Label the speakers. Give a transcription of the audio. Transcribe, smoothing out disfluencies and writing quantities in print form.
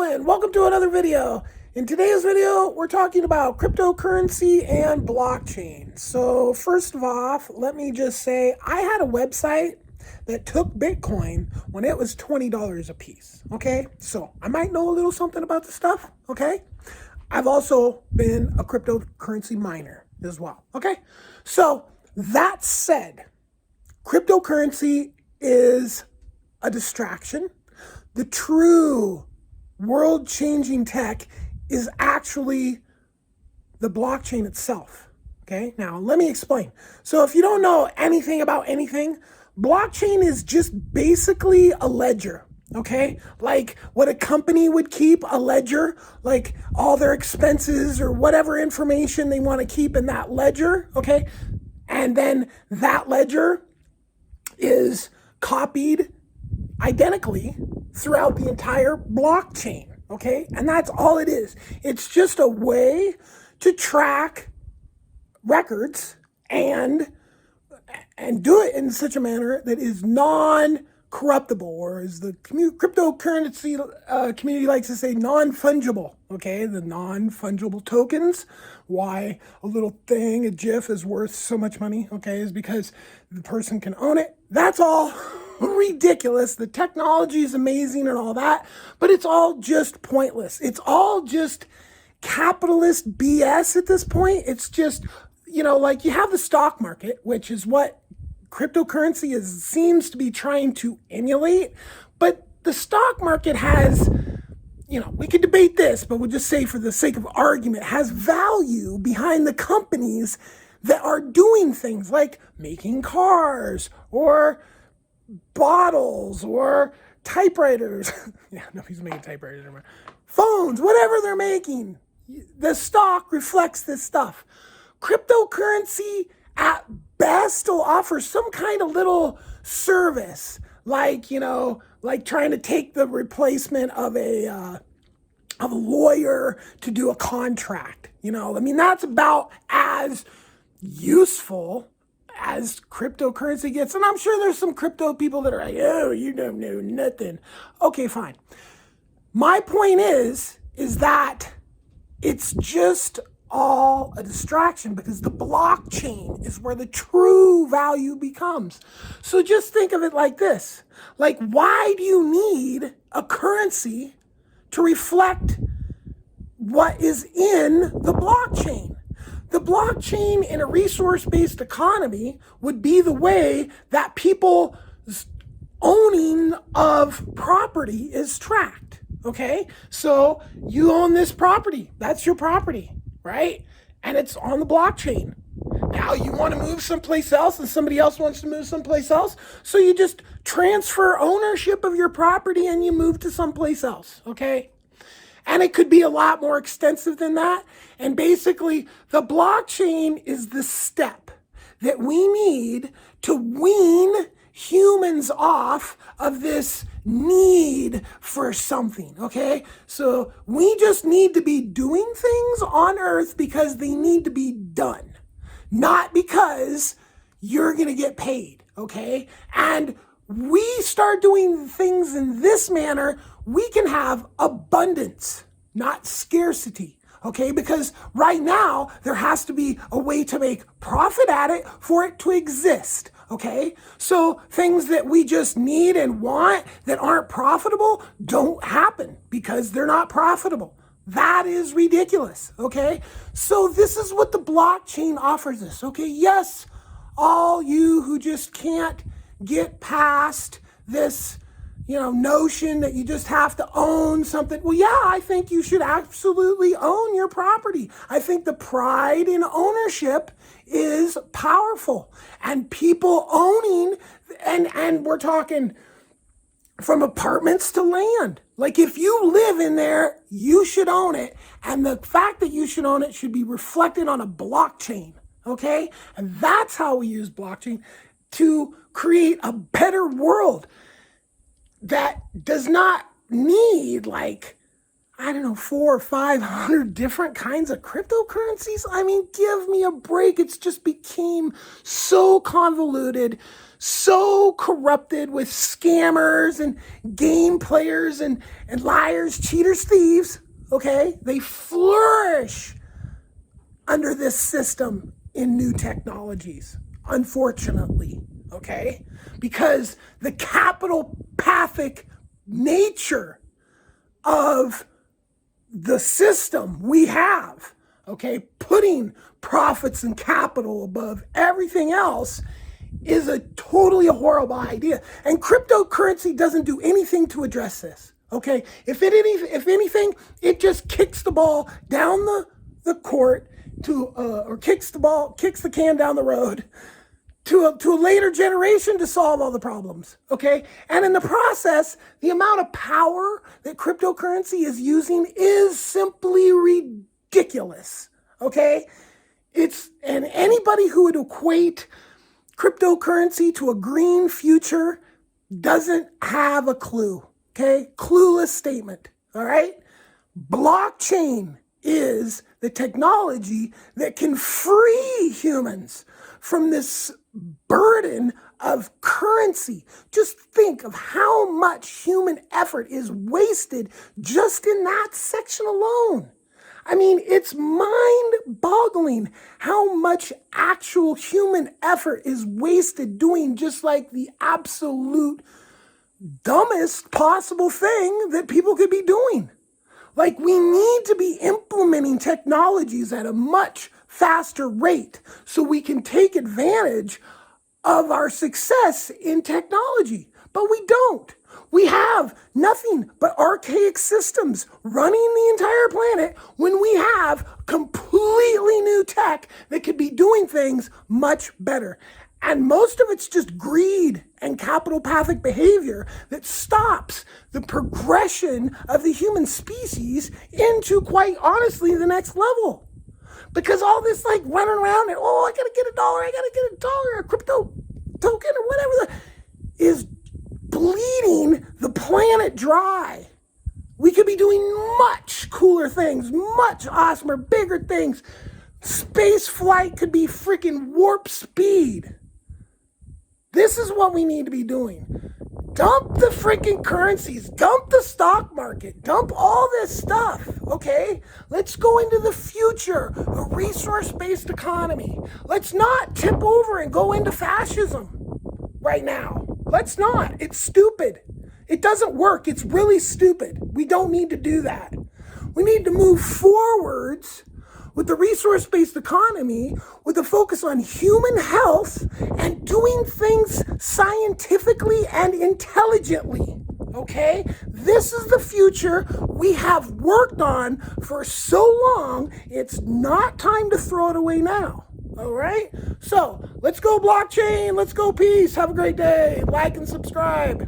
Speaker 1: everyone, welcome to another video. In today's video, we're talking about cryptocurrency and blockchain. So first of all, let me just say I had a website that took Bitcoin when it was $20 a piece, okay? So I might know a little something about the stuff, okay? I've also been a cryptocurrency miner as well, okay? So that said, cryptocurrency is a distraction. The true world-changing tech is actually the blockchain itself, okay? Now, let me explain. So if you don't know anything about anything, blockchain is just basically a ledger, okay? Like what a company would keep, a ledger, like all their expenses or whatever information they want to keep in that ledger, okay? And then that ledger is copied identically throughout the entire blockchain, okay? And that's all it is. It's just a way to track records and do it in such a manner that is non-corruptible, or as the cryptocurrency community likes to say, non-fungible, okay? The non-fungible tokens, why a little thing, a GIF, is worth so much money, okay, is because the person can own it. That's all ridiculous. The technology is amazing and all that, but it's all just pointless. It's all just capitalist BS at this point. It's just, like you have the stock market, which is what cryptocurrency seems to be trying to emulate, but the stock market has, we could debate this, but we'll just say for the sake of argument, has value behind the companies that are doing things like making cars or bottles or typewriters. Yeah, nobody's making typewriters anymore. Phones, whatever they're making. The stock reflects this stuff. Cryptocurrency at best will offer some kind of little service, like, like trying to take the replacement of a lawyer to do a contract. That's about as useful as cryptocurrency gets. And I'm sure there's some crypto people that are like, oh, you don't know nothing. Okay, fine. My point is that it's just all a distraction, because the blockchain is where the true value becomes. So just think of it like this. Like, why do you need a currency to reflect what is in the blockchain? The blockchain in a resource-based economy would be the way that people's owning of property is tracked, okay? So you own this property. That's your property, right? And it's on the blockchain. Now you want to move someplace else and somebody else wants to move someplace else. So you just transfer ownership of your property and you move to someplace else, okay? And it could be a lot more extensive than that. And basically, the blockchain is the step that we need to wean humans off of this need for something, okay? So we just need to be doing things on Earth because they need to be done, not because you're going to get paid, okay? And we start doing things in this manner, we can have abundance, not scarcity, okay? Because right now, there has to be a way to make profit at it for it to exist, okay? So things that we just need and want that aren't profitable don't happen because they're not profitable. That is ridiculous, okay? So this is what the blockchain offers us, okay? Yes, all you who just can't get past this, notion that you just have to own something. Well, yeah, I think you should absolutely own your property. I think the pride in ownership is powerful. And people owning, and we're talking from apartments to land. Like if you live in there, you should own it. And the fact that you should own it should be reflected on a blockchain, okay? And that's how we use blockchain to create a better world that does not need I don't know, 400 or 500 different kinds of cryptocurrencies. I mean, give me a break. It's just became so convoluted, so corrupted with scammers and game players and liars, cheaters, thieves. Okay? They flourish under this system in new technologies, unfortunately. Okay? Because the capitopathic nature of the system we have, okay, putting profits and capital above everything else is a totally horrible idea. And cryptocurrency doesn't do anything to address this, okay? If anything, it just kicks the ball down the court or kicks the can down the road to a later generation to solve all the problems, okay? And in the process, the amount of power that cryptocurrency is using is simply ridiculous, okay? And anybody who would equate cryptocurrency to a green future doesn't have a clue, okay? Clueless statement, all right? Blockchain is the technology that can free humans from this burden of currency. Just think of how much human effort is wasted just in that section alone. I mean, it's mind-boggling how much actual human effort is wasted doing just like the absolute dumbest possible thing that people could be doing. Like, we need to be implementing technologies at a much faster rate so we can take advantage of our success in technology. But we don't. We have nothing but archaic systems running the entire planet when we have completely new tech that could be doing things much better. And most of it's just greed and capitopathic behavior that stops the progression of the human species into, quite honestly, the next level. Because all this like running around and, I gotta get a dollar, a crypto token or whatever, is bleeding the planet dry. We could be doing much cooler things, much awesomer, bigger things. Space flight could be freaking warp speed. This is what we need to be doing. Dump the freaking currencies, dump the stock market, dump all this stuff, okay? Let's go into the future, a resource-based economy. Let's not tip over and go into fascism right now. Let's not. It's stupid. It doesn't work. It's really stupid. We don't need to do that. We need to move forwards with the resource-based economy with a focus on human health and doing things scientifically and intelligently, okay? This is the future we have worked on for so long. It's not time to throw it away now, all right? So let's go blockchain. Let's go peace. Have a great day. Like and subscribe.